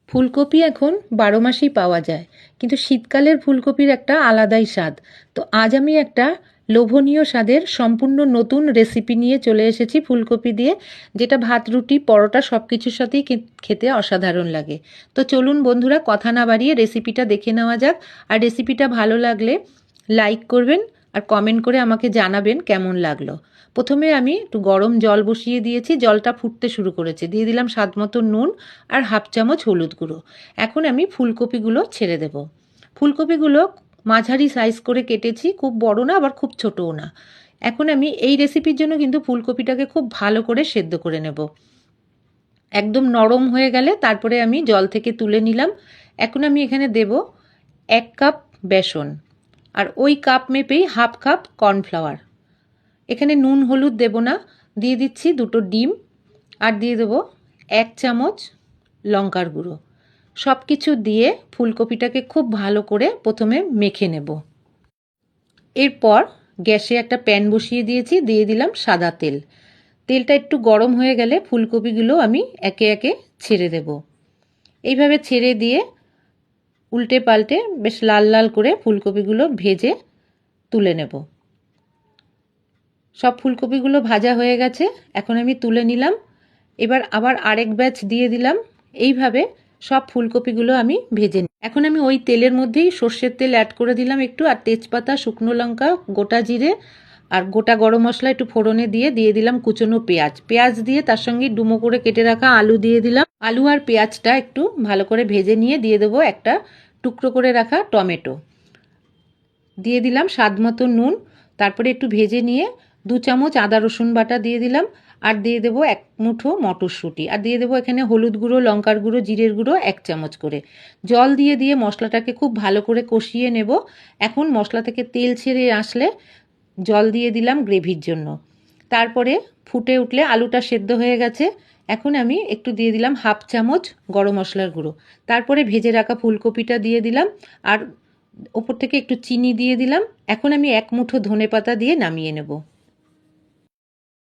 ফুলকপি এখন 12 মাসেই পাওয়া যায়, কিন্তু শীতকালের ফুলকপির একটা আলাদাই স্বাদ। তো আজ আমি একটা লোভনীয় স্বাদের সম্পূর্ণ নতুন রেসিপি নিয়ে চলে এসেছি ফুলকপি দিয়ে, যেটা ভাত, রুটি, পরোটা সব কিছুর সাথেই খেতে অসাধারণ লাগে। তো চলুন বন্ধুরা, কথা না বাড়িয়ে রেসিপিটা দেখে নেওয়া যাক। আর রেসিপিটা ভালো লাগলে লাইক করবেন আর কমেন্ট করে আমাকে জানাবেন কেমন লাগলো। প্রথমে আমি একটু গরম জল বসিয়ে দিয়েছি, জলটা ফুটতে শুরু করেছে, দিয়ে দিলাম স্বাদ মতো নুন আর হাফ চামচ হলুদ গুঁড়ো। এখন আমি ফুলকপিগুলো ছেড়ে দেব। ফুলকপিগুলো মাঝারি সাইজ করে কেটেছি, খুব বড় না আবার খুব ছোটও না। এখন আমি এই রেসিপির জন্য কিন্তু ফুলকপিটাকে খুব ভালো করে সেদ্ধ করে নেব। একদম নরম হয়ে গেলে তারপরে আমি জল থেকে তুলে নিলাম। এখন আমি এখানে দেব 1 কাপ বেসন, আর ওই কাপ মেপেই হাফ কাপ কর্নফ্লাওয়ার। এখানে নুন হলুদ দেব না, দিয়ে দিচ্ছি 2টো ডিম, আর দিয়ে দেবো 1 চামচ লঙ্কার গুঁড়ো। সব কিছু দিয়ে ফুলকপিটাকে খুব ভালো করে প্রথমে মেখে নেব। এরপর গ্যাসে একটা প্যান বসিয়ে দিয়েছি, দিয়ে দিলাম সাদা তেল। তেলটা একটু গরম হয়ে গেলে ফুলকপিগুলো আমি একে একে ছেড়ে দেব। এইভাবে ছেড়ে দিয়ে উল্টে পাল্টে বেশ লাল লাল করে ফুলকপিগুলো ভেজে তুলে নেব। সব ফুলকপিগুলো ভাজা হয়ে গেছে, এখন আমি তুলে নিলাম। এবার আবার আরেক ব্যাচ দিয়ে দিলাম। এইভাবে সব ফুলকপিগুলো আমি ভেজে নিই। এখন আমি ওই তেলের মধ্যেই সর্ষের তেল অ্যাড করে দিলাম একটু, আর তেজপাতা, শুকনো লঙ্কা, গোটা জিরে আর গোটা গরম মশলা একটু ফোড়নে দিয়ে দিলাম কুচনো পেঁয়াজ দিয়ে তার সঙ্গে ডুমো করে কেটে রাখা আলু দিয়ে দিলাম। আলু আর পেঁয়াজটা একটু ভালো করে ভেজে নিয়ে দিয়ে দেবো একটা টুকরো করে রাখা টমেটো, দিয়ে দিলাম স্বাদ মতো নুন। তারপরে একটু ভেজে নিয়ে 2 চামচ আদা রসুন বাটা দিয়ে দিলাম, আর দিয়ে দেবো 1 মুঠো মটরশুঁটি, আর দিয়ে দেবো এখানে হলুদ গুঁড়ো, লঙ্কার গুঁড়ো, জিরের গুঁড়ো 1 চামচ করে। জল দিয়ে মশলাটাকে খুব ভালো করে কষিয়ে নেব। এখন মশলা থেকে তেল ছেড়ে আসলে জল দিয়ে দিলাম গ্রেভির জন্য। তারপরে ফুটে উঠলে আলুটা সেদ্ধ হয়ে গেছে, এখন আমি একটু দিয়ে দিলাম হাফ চামচ গরম মশলার গুঁড়ো। তারপরে ভেজে রাখা ফুলকপিটা দিয়ে দিলাম, আর ওপর থেকে একটু চিনি দিয়ে দিলাম। এখন আমি 1 মুঠো ধনেপাতা দিয়ে নামিয়ে নেব।